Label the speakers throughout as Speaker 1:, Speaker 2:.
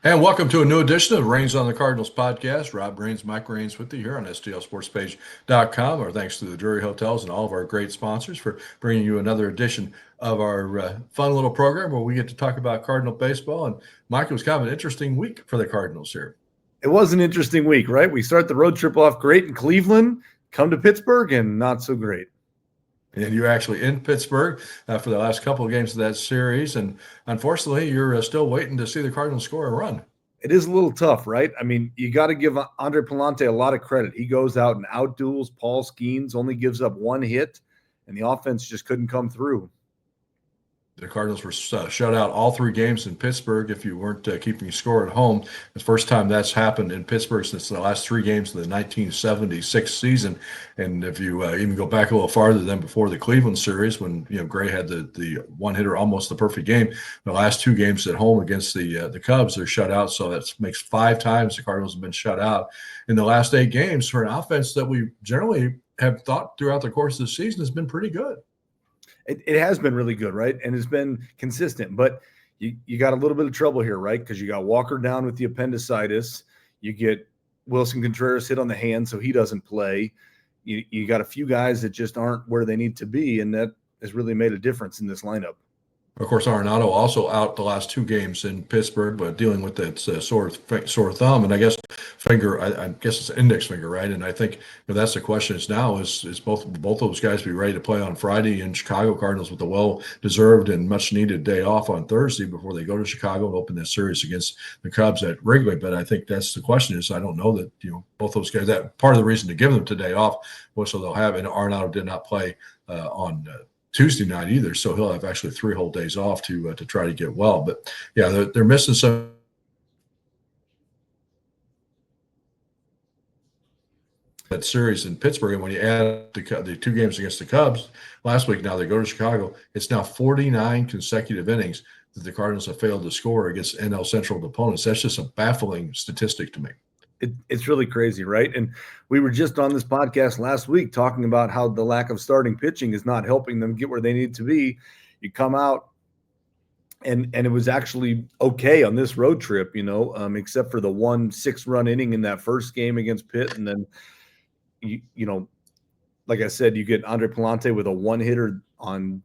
Speaker 1: And welcome to a new edition of Reigns on the Cardinals podcast. Rob Reigns, Mike Reigns with you here on STLSportsPage.com. Our thanks to the Drury Hotels and all of our great sponsors for bringing you another edition of our fun little program where we get to talk about Cardinal baseball. And Mike, it was kind of an interesting week for the Cardinals here.
Speaker 2: It was an interesting week, right? We start the road trip off great in Cleveland, come to Pittsburgh, and not so great.
Speaker 1: And you're actually in Pittsburgh for the last couple of games of that series. And unfortunately, you're still waiting to see the Cardinals score a run.
Speaker 2: It is a little tough, right? I mean, you got to give Andre Palante a lot of credit. He goes out and outduels Paul Skeens, only gives up one hit, and the offense just couldn't come through.
Speaker 1: The Cardinals were shut out all three games in Pittsburgh if you weren't keeping score at home. The first time that's happened in Pittsburgh since the last three games of the 1976 season. And if you even go back a little farther than before the Cleveland series when Gray had the one hitter, almost the perfect game, the last two games at home against the Cubs, they're shut out. So that makes 5 times the Cardinals have been shut out in the last 8 games for an offense that we generally have thought throughout the course of the season has been pretty good.
Speaker 2: It has been really good, right? And it's been consistent. But you got a little bit of trouble here, right? Because you got Walker down with the appendicitis. You get Wilson Contreras hit on the hand, so he doesn't play. You got a few guys that just aren't where they need to be, and that has really made a difference in this lineup.
Speaker 1: Of course, Arenado also out the last 2 games in Pittsburgh, but dealing with that sore thumb, and I guess finger. I guess it's index finger, right? And I think that's the question is now is both those guys be ready to play on Friday in Chicago? Cardinals with a well-deserved and much-needed day off on Thursday before they go to Chicago and open that series against the Cubs at Wrigley. But I think that's the question is I don't know that both those guys. That part of the reason to give them today off was so they'll have. And Arenado did not play on Tuesday night either, so he'll have actually 3 whole days off to try to get well. But yeah, they're missing some. That series in Pittsburgh, and when you add the 2 games against the Cubs last week, now they go to Chicago. It's now 49 consecutive innings that the Cardinals have failed to score against NL Central opponents. That's just a baffling statistic to me.
Speaker 2: It's really crazy, right? And we were just on this podcast last week talking about how the lack of starting pitching is not helping them get where they need to be. You come out, and it was actually okay on this road trip, except for the 1 6-run inning in that first game against Pitt, and then like I said, you get Andre Palante with a 1-hitter on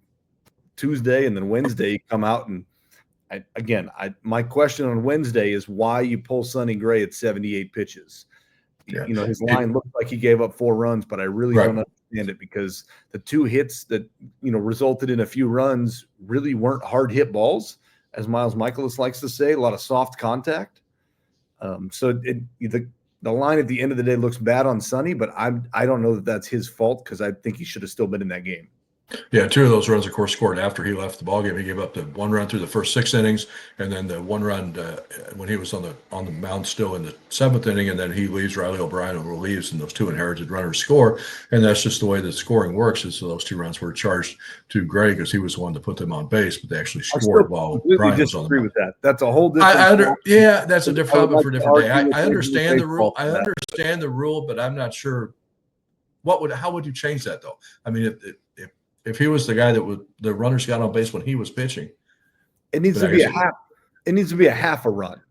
Speaker 2: Tuesday, and then Wednesday you come out and. My question on Wednesday is why you pull Sonny Gray at 78 pitches. Yeah. His line looked like he gave up 4 runs, but I really don't understand it because the 2 hits that, resulted in a few runs really weren't hard hit balls, as Miles Michaelis likes to say, a lot of soft contact. So the line at the end of the day looks bad on Sonny, but I don't know that that's his fault because I think he should have still been in that game.
Speaker 1: Yeah, 2 of those runs, of course, scored after he left the ballgame. He gave up the 1 run through the first 6 innings, and then the 1 run when he was on the mound still in the 7th inning, and then he leaves. Riley O'Brien relieves, and those 2 inherited runners score. And that's just the way the scoring works. Is so those 2 runs were charged to Gray because he was the one to put them on base, but they actually scored while Brian was on the mound.
Speaker 2: With that. That's a whole different.
Speaker 1: That's a different topic for a different day. I understand the rule. I understand the rule, but I'm not sure how would you change that though? I mean, if he was the guy that the runners got on base when he was pitching,
Speaker 2: it needs to be a half. It needs to be a half a run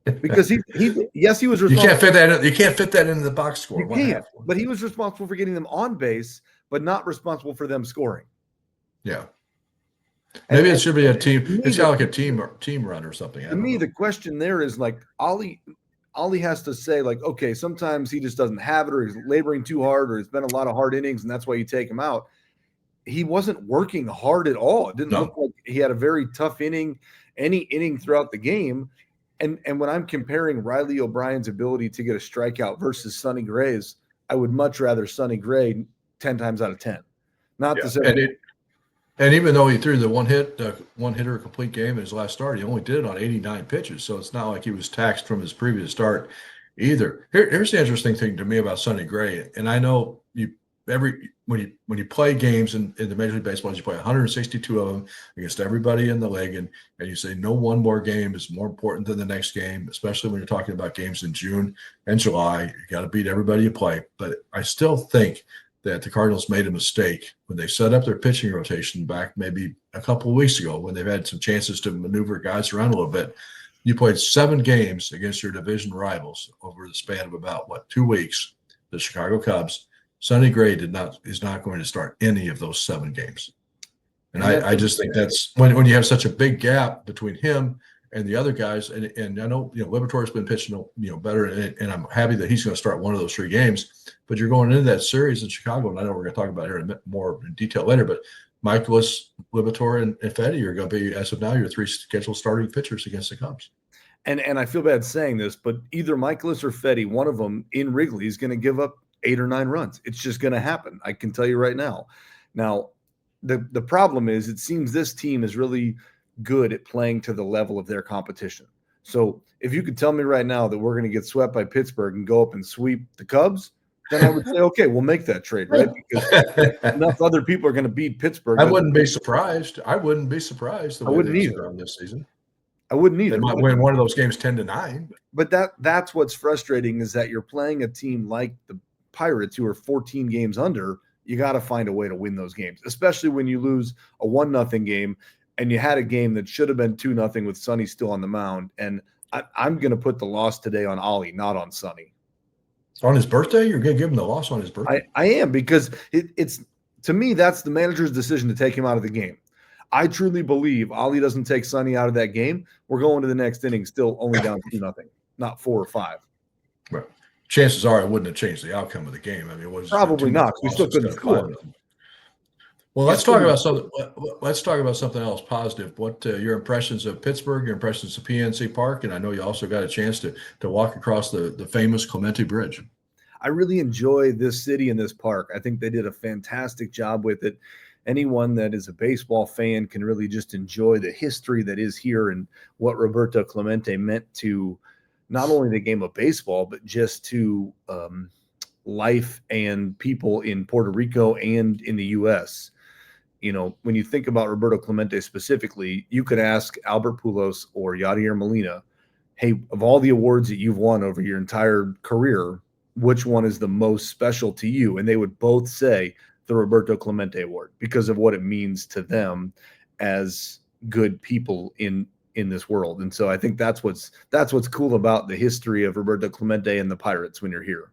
Speaker 2: because he was responsible.
Speaker 1: You can't fit that in. You can't fit that into the box score.
Speaker 2: You can't. But he was responsible for getting them on base, but not responsible for them scoring.
Speaker 1: Yeah. Maybe it should be a team. It's got like a team run or something.
Speaker 2: To me, the question there is like Ollie has to say, like, okay, sometimes he just doesn't have it or he's laboring too hard or it's been a lot of hard innings and that's why you take him out. He wasn't working hard at all. It didn't look like he had a very tough inning, any inning throughout the game. And when I'm comparing Riley O'Brien's ability to get a strikeout versus Sonny Gray's, I would much rather Sonny Gray 10 times out of 10. Not to say
Speaker 1: and even though he threw the 1-hitter complete game in his last start, he only did it on 89 pitches. So it's not like he was taxed from his previous start either. Here's the interesting thing to me about Sonny Gray. And I know when you play games in the Major League Baseball, you play 162 of them against everybody in the league, and you say no one more game is more important than the next game, especially when you're talking about games in June and July. You got to beat everybody you play. But I still think that the Cardinals made a mistake when they set up their pitching rotation back maybe a couple of weeks ago when they've had some chances to maneuver guys around a little bit. You played 7 games against your division rivals over the span of about 2 weeks. The Chicago Cubs. Sonny Gray is not going to start any of those 7 games. And I just think that's when you have such a big gap between him and the other guys. And I know, Liberatore's been pitching, better, and I'm happy that he's going to start one of those 3 games. But you're going into that series in Chicago, and I know we're going to talk about it here more in detail later. But Michaelis, Liberatore, and Fetty are going to be, as of now, your 3 scheduled starting pitchers against the Cubs.
Speaker 2: And I feel bad saying this, but either Michaelis or Fetty, one of them in Wrigley, is going to give up 8 or 9 runs. It's just going to happen. I can tell you right now. Now, the problem is, it seems this team is really good at playing to the level of their competition. So if you could tell me right now that we're going to get swept by Pittsburgh and go up and sweep the Cubs, then I would say, okay, we'll make that trade, right? Because enough other people are going to beat Pittsburgh.
Speaker 1: I wouldn't be surprised. I wouldn't be surprised the way they've gone this season.
Speaker 2: I wouldn't either.
Speaker 1: They might win one of those games 10-9.
Speaker 2: But that's what's frustrating, is that you're playing a team like the Pirates, who are 14 games under. You got to find a way to win those games, especially when you lose a 1-0 game and you had a game that should have been 2-0 with Sonny still on the mound. And I'm going to put the loss today on Ollie, not on Sonny.
Speaker 1: On his birthday? You're going to give him the loss on his birthday?
Speaker 2: I am, because it's to me, that's the manager's decision to take him out of the game. I truly believe Ollie doesn't take Sonny out of that game, we're going to the next inning still only down 2-0, not 4 or 5.
Speaker 1: Right. Chances are it wouldn't have changed the outcome of the game. I mean, it was
Speaker 2: probably not. We still couldn't score.
Speaker 1: Well, let's talk about something. Let's talk about something else positive. What your impressions of Pittsburgh? Your impressions of PNC Park? And I know you also got a chance to walk across the famous Clemente Bridge.
Speaker 2: I really enjoy this city and this park. I think they did a fantastic job with it. Anyone that is a baseball fan can really just enjoy the history that is here and what Roberto Clemente meant to not only the game of baseball, but just to life and people in Puerto Rico and in the U.S. When you think about Roberto Clemente specifically, you could ask Albert Pujols or Yadier Molina, hey, of all the awards that you've won over your entire career, which one is the most special to you? And they would both say the Roberto Clemente Award, because of what it means to them as good people in this world. And so I think that's what's cool about the history of Roberto Clemente and the Pirates when you're here.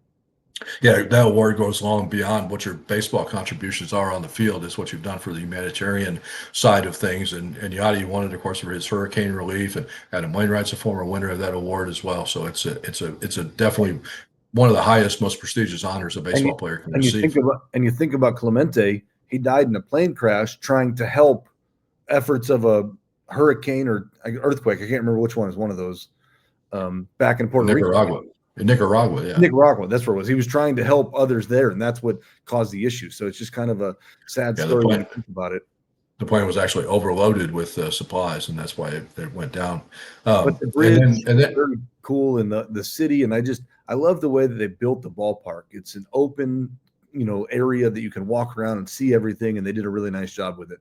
Speaker 1: Yeah, that award goes long beyond what your baseball contributions are on the field. It's what you've done for the humanitarian side of things. And Yadi won it, of course, for his hurricane relief. And Adam Wainwright's a former winner of that award as well. So it's a definitely one of the highest, most prestigious honors a baseball player can receive.
Speaker 2: You think about Clemente, he died in a plane crash trying to help efforts of a hurricane or earthquake. I can't remember which one is one of those. Back in Puerto Rico.
Speaker 1: In Nicaragua, yeah.
Speaker 2: Nicaragua, that's where it was. He was trying to help others there, and that's what caused the issue. So it's just kind of a sad story when you think about it.
Speaker 1: The plane was actually overloaded with supplies, and that's why it went down.
Speaker 2: But the bridge is very cool in the city, and I love the way that they built the ballpark. It's an open, area that you can walk around and see everything, and they did a really nice job with it.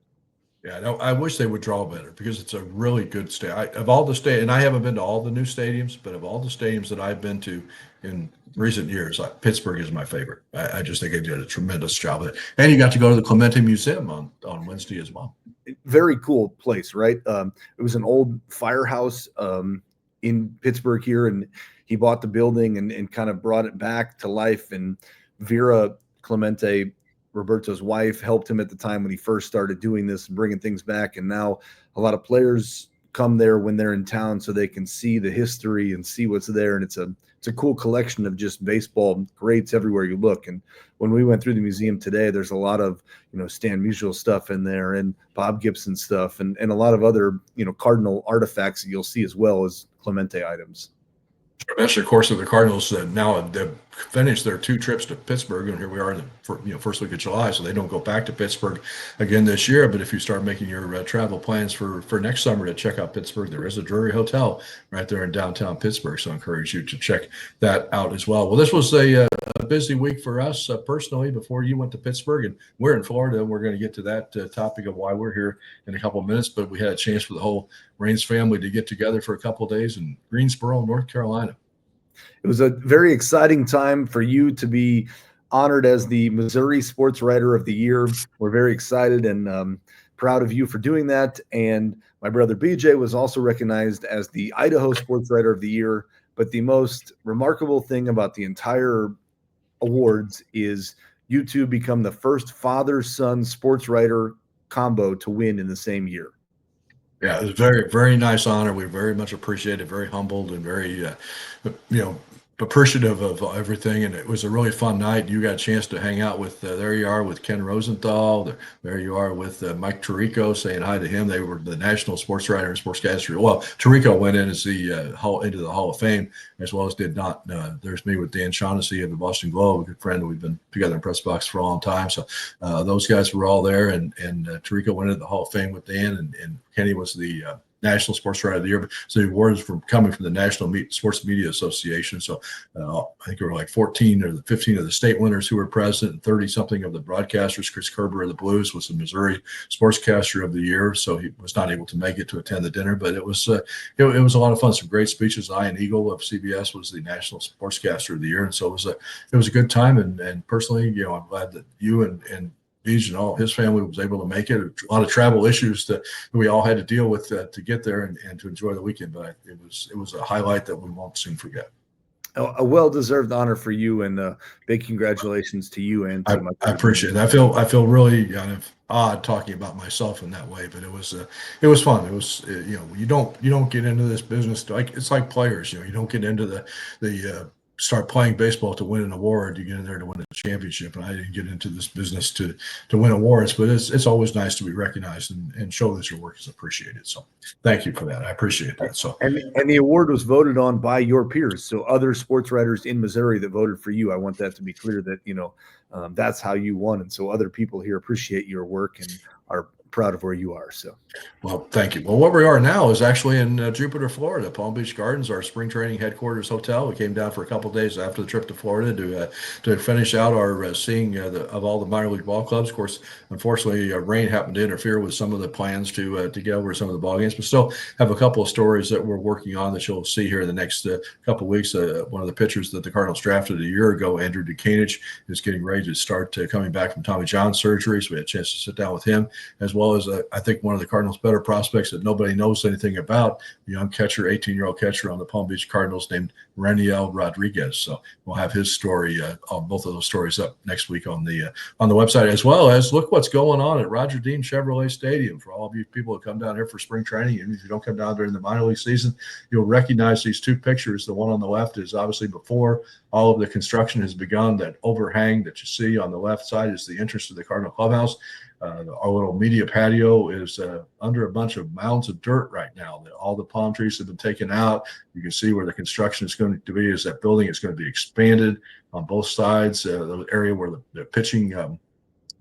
Speaker 1: Yeah, no, I wish they would draw better, because it's a really good stadium. Of all the stadiums, and I haven't been to all the new stadiums, but of all the stadiums that I've been to in recent years, Pittsburgh is my favorite. I just think they did a tremendous job of it. And you got to go to the Clemente Museum on Wednesday as well.
Speaker 2: Very cool place, right? It was an old firehouse in Pittsburgh here, and he bought the building and kind of brought it back to life. And Vera Clemente, Roberto's wife, helped him at the time when he first started doing this and bringing things back. And now a lot of players come there when they're in town so they can see the history and see what's there. And it's a cool collection of just baseball greats everywhere you look. And when we went through the museum today, there's a lot of, Stan Musial stuff in there and Bob Gibson stuff and a lot of other, Cardinal artifacts that you'll see as well as Clemente items.
Speaker 1: Especially, of course, of the Cardinals now they've finished their 2 trips to Pittsburgh, and here we are in the first week of July, so they don't go back to Pittsburgh again this year. But if you start making your travel plans for next summer to check out Pittsburgh, there is a Drury Hotel right there in downtown Pittsburgh, so I encourage you to check that out as well. Well, this was a busy week for us personally before you went to Pittsburgh, and we're in Florida, and we're going to get to that topic of why we're here in a couple of minutes. But we had a chance for the whole Raines family to get together for a couple of days in Greensboro, North Carolina.
Speaker 2: It was a very exciting time for you to be honored as the Missouri Sports Writer of the Year. We're very excited, and proud of you for doing that. And my brother BJ was also recognized as the Idaho Sports Writer of the Year. But the most remarkable thing about the entire awards is you two become the first father-son sports writer combo to win in the same year.
Speaker 1: Yeah, it was very, very nice honor. We very much appreciate it, very humbled and very, you know, appreciative of everything. And it was a really fun night. You got a chance to hang out with, there you are with Ken Rosenthal. There you are with Mike Tirico, saying hi to him. They were the national sports writer and sportscaster. Well, Tirico went in as the into the Hall of Fame, as well as did not. There's me with Dan Shaughnessy of the Boston Globe, a good friend. We've been together in press box for a long time. So those guys were all there. And Tirico went into the Hall of Fame with Dan, and Kenny was the National Sports Writer of the Year. So the awards were coming from the National Sports Media Association. So I think there were like 14 or 15 of the state winners who were present, and 30 something of the broadcasters. Chris Kerber of the Blues was the Missouri Sportscaster of the Year, so he was not able to make it to attend the dinner. But it was a lot of fun. Some great speeches. Ian Eagle of CBS was the National Sportscaster of the Year, and so it was a good time. And personally, I'm glad that you and and all his family was able to make it. A lot of travel issues that we all had to deal with to get there and to enjoy the weekend. But it was a highlight that we won't soon forget.
Speaker 2: A well-deserved honor for you, and big congratulations to you and to
Speaker 1: I appreciate it. I feel really kind of odd talking about myself in that way, but it was fun. It was you don't get into this business it's like players. You don't get into the start playing baseball to win an award. You get in there to win a championship, and I didn't get into this business to win awards. But it's always nice to be recognized and show that your work is appreciated. So thank you for that. I appreciate that. So
Speaker 2: and the award was voted on by your peers, so other sports writers in Missouri that voted for you. I want that to be clear that that's how you won, and so other people here appreciate your work and are proud of where you are. So,
Speaker 1: well, thank you. Well, where we are now is actually in Jupiter, Florida. Palm Beach Gardens, our spring training headquarters hotel. We came down for a couple of days after the trip to Florida to finish out our seeing of all the minor league ball clubs. Of course, unfortunately, rain happened to interfere with some of the plans to get over some of the ball games, but still have a couple of stories that we're working on that you'll see here in the next couple of weeks. One of the pitchers that the Cardinals drafted a year ago, Andrew Dukanich, is getting ready to start coming back from Tommy John surgery, so we had a chance to sit down with him, as well as I think one of the Cardinals' better prospects that nobody knows anything about, the young catcher, 18-year-old catcher on the Palm Beach Cardinals named Reniel Rodriguez. So we'll have his story on both of those stories up next week on the website, as well as look what's going on at Roger Dean Chevrolet Stadium. For all of you people who come down here for spring training, and if you don't come down during the minor league season, you'll recognize these two pictures. The one on the left is obviously before all of the construction has begun. That overhang that you see on the left side is the entrance to the Cardinal clubhouse. Our little media patio is under a bunch of mounds of dirt right now. All the palm trees have been taken out. You can see where the construction is going to be. Is that building is going to be expanded on both sides. The area where the pitching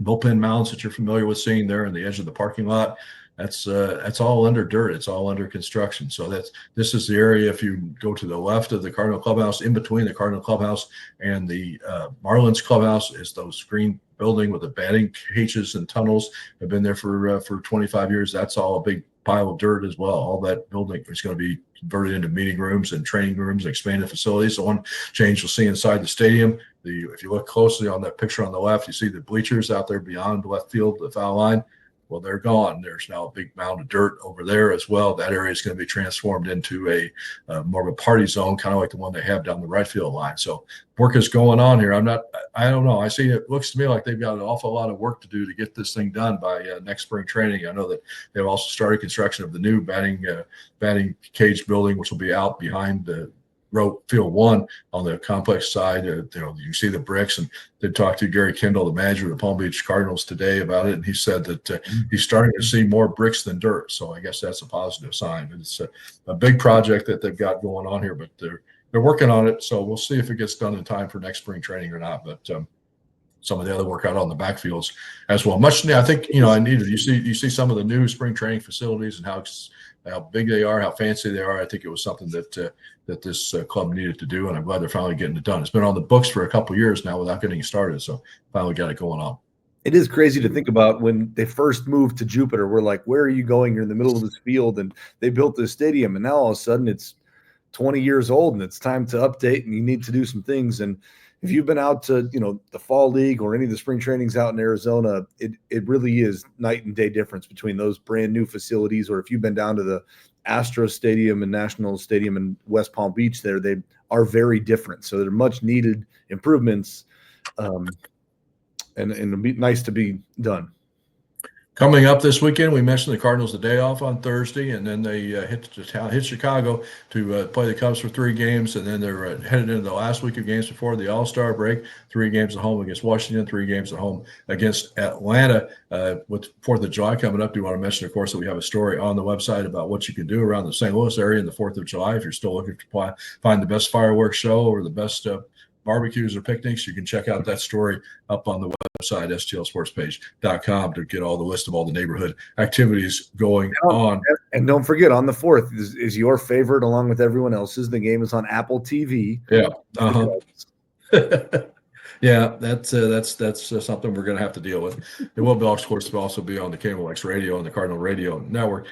Speaker 1: bullpen mounds that you're familiar with seeing there on the edge of the parking lot, that's all under dirt. It's all under construction. So this is the area. If you go to the left of the Cardinal clubhouse, in between the Cardinal clubhouse and the Marlins clubhouse, is those green building with the batting cages and tunnels. Have been there for 25 years. That's all a big pile of dirt as well. All that building is going to be converted into meeting rooms and training rooms and expanded facilities. The one change you'll see inside the stadium, if you look closely on that picture on the left, you see the bleachers out there beyond the left field, the foul line. Well, they're gone. There's now a big mound of dirt over there as well. That area is going to be transformed into a more of a party zone, kind of like the one they have down the right field line. So work is going on here. I don't know. I see it looks to me like they've got an awful lot of work to do to get this thing done by next spring training. I know that they've also started construction of the new batting cage building, which will be out behind the field one on the complex side. You can see the bricks, and did talk to Gary Kendall, the manager of the Palm Beach Cardinals, today about it, and he said that he's starting to see more bricks than dirt. So I guess that's a positive sign. It's a big project that they've got going on here, but they're working on it. So we'll see if it gets done in time for next spring training or not. But some of the other work out on the backfields as well. I think I needed. You see some of the new spring training facilities and how big they are, how fancy they are. I think it was something that this club needed to do, and I'm glad they're finally getting it done. It's been on the books for a couple of years now without getting started, so finally got it going on.
Speaker 2: It is crazy to think about when they first moved to Jupiter. We're like, where are you going? You're in the middle of this field, and they built this stadium, and now all of a sudden it's 20 years old, and it's time to update, and you need to do some things. And if you've been out to, the fall league or any of the spring trainings out in Arizona, it really is night and day difference between those brand new facilities, or if you've been down to the Astros Stadium and National Stadium in West Palm Beach there, they are very different. So they're much needed improvements, and it'll be nice to be done.
Speaker 1: Coming up this weekend, we mentioned the Cardinals the day off on Thursday, and then they hit Chicago to play the Cubs for 3 games, and then they're headed into the last week of games before the All-Star break. 3 games at home against Washington, 3 games at home against Atlanta. With 4th of July coming up, do you want to mention, of course, that we have a story on the website about what you can do around the St. Louis area in the 4th of July if you're still looking to find the best fireworks show or the best barbecues or picnics. You can check out that story up on the website, stlsportspage.com, to get all the list of all the neighborhood activities going on.
Speaker 2: And don't forget, on the 4th is your favorite along with everyone else's. The game is on Apple TV.
Speaker 1: Yeah. Yeah, that's something we're going to have to deal with. It will, of course, also be on the KMOX radio and the Cardinal Radio Network.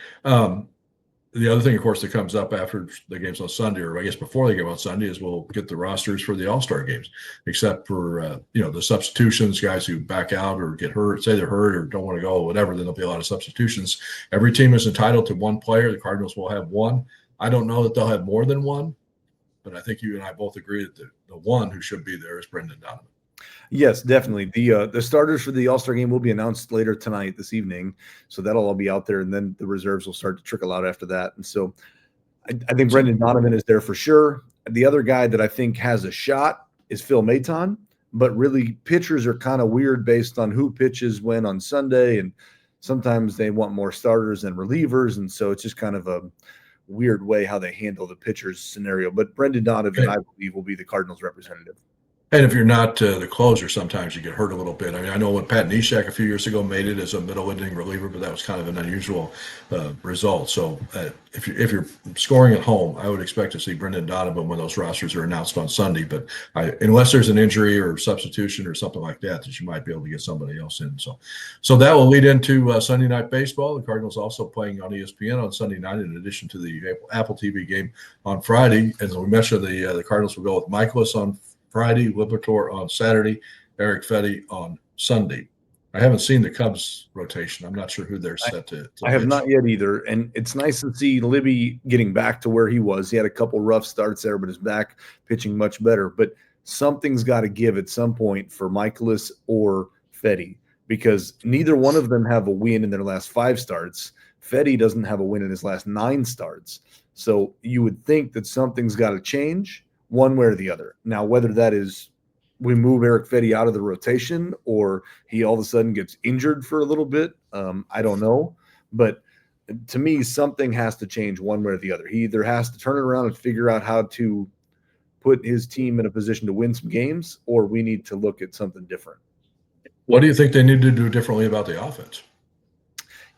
Speaker 1: The other thing, of course, that comes up after the games on Sunday, or I guess before the game on Sunday, is we'll get the rosters for the All-Star games, except for, the substitutions, guys who back out or get hurt, say they're hurt or don't want to go, or whatever. Then there'll be a lot of substitutions. Every team is entitled to 1 player. The Cardinals will have 1. I don't know that they'll have more than 1, but I think you and I both agree that the one who should be there is Brendan Donovan.
Speaker 2: Yes, definitely. The starters for the All-Star game will be announced later tonight, this evening. So that'll all be out there, and then the reserves will start to trickle out after that. And so I think Brendan Donovan is there for sure. The other guy that I think has a shot is Phil Maton, but really pitchers are kind of weird based on who pitches when on Sunday, and sometimes they want more starters than relievers, and so it's just kind of a weird way how they handle the pitchers scenario. But Brendan Donovan, I believe, will be the Cardinals representative.
Speaker 1: And if you're not the closer, sometimes you get hurt a little bit. I mean, I know when Pat Neshek a few years ago made it as a middle inning reliever, but that was kind of an unusual result. So if you're scoring at home, I would expect to see Brendan Donovan when those rosters are announced on Sunday. But unless there's an injury or substitution or something like that you might be able to get somebody else in. So that will lead into Sunday Night Baseball. The Cardinals also playing on ESPN on Sunday night, in addition to the Apple TV game on Friday. As we mentioned, the Cardinals will go with Michaelis on Friday, Liberatore on Saturday, Eric Fetty on Sunday. I haven't seen the Cubs rotation. I'm not sure who they're set to
Speaker 2: I have not yet either. And it's nice to see Libby getting back to where he was. He had a couple rough starts there, but is back pitching much better. But something's got to give at some point for Michaelis or Fetty, because neither one of them have a win in their last 5 starts. Fetty doesn't have a win in his last 9 starts. So you would think that something's got to change one way or the other. Now, whether that is we move Eric Fetty out of the rotation or he all of a sudden gets injured for a little bit, I don't know. But to me, something has to change one way or the other. He either has to turn it around and figure out how to put his team in a position to win some games, or we need to look at something different.
Speaker 1: What do you think they need to do differently about the offense?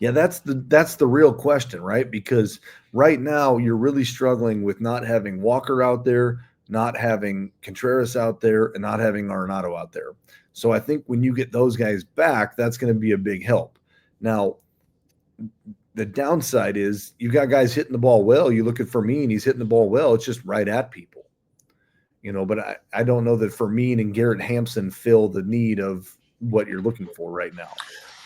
Speaker 2: Yeah, that's the real question, right? Because right now you're really struggling with not having Walker out there, not having Contreras out there, and not having Arenado out there. So I think when you get those guys back, that's going to be a big help. Now, the downside is you got guys hitting the ball well. You look at Fermin, he's hitting the ball well. It's just right at people. But I don't know that Fermin and Garrett Hampson fill the need of what you're looking for right now.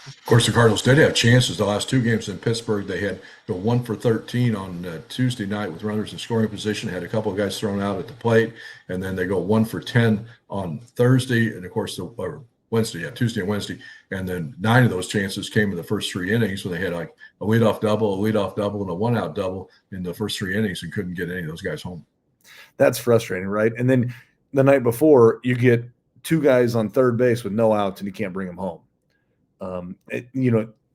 Speaker 1: Of course, the Cardinals did have chances the last 2 games in Pittsburgh. They had 1 for 13 on Tuesday night with runners in scoring position. Had a couple of guys thrown out at the plate, and then they go 1 for 10 on Thursday, and of course Tuesday and Wednesday, and then 9 of those chances came in the first 3 innings. So they had like a leadoff double, and a 1-out double in the first 3 innings, and couldn't get any of those guys home.
Speaker 2: That's frustrating, right? And then the night before, you get 2 guys on third base with no outs, and you can't bring them home.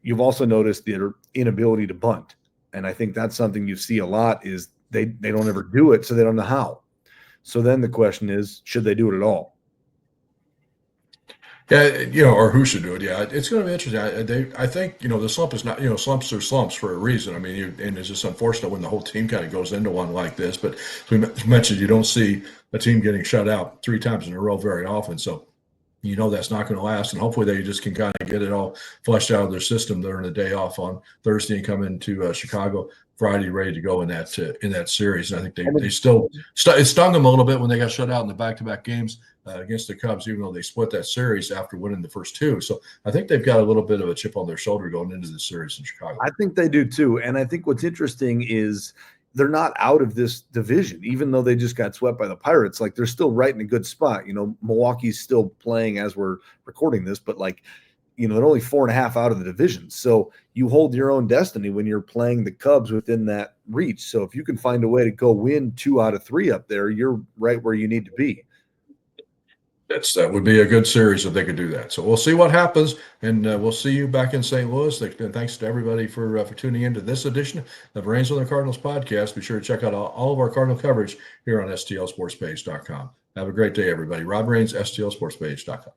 Speaker 2: You've also noticed their inability to bunt. And I think that's something you see a lot is they don't ever do it, so they don't know how. So then the question is, should they do it at all?
Speaker 1: Yeah, or who should do it. Yeah, it's going to be interesting. I think, the slump is not, slumps are slumps for a reason. I mean, and it's just unfortunate when the whole team kind of goes into one like this. But as we mentioned, you don't see a team getting shut out 3 times in a row very often. So, that's not going to last, and hopefully they just can kind of get it all flushed out of their system during the day off on Thursday and come into Chicago Friday ready to go in that series. And I think they still it stung them a little bit when they got shut out in the back-to-back games against the Cubs, even though they split that series after winning the first two. So I think they've got a little bit of a chip on their shoulder going into the series in Chicago.
Speaker 2: I think they do too. And I think what's interesting is they're not out of this division, even though they just got swept by the Pirates. Like, they're still right in a good spot. You know, Milwaukee's still playing as we're recording this, but like, you know, they're only 4.5 out of the division. So you hold your own destiny when you're playing the Cubs within that reach. So if you can find a way to go win 2 out of 3 up there, you're right where you need to be.
Speaker 1: That would be a good series if they could do that. So we'll see what happens, and we'll see you back in St. Louis. Thanks to everybody for tuning into this edition of Reigns on the Cardinals podcast. Be sure to check out all of our Cardinal coverage here on STLSportsPage.com. Have a great day, everybody. Rob Reigns, STLSportsPage.com.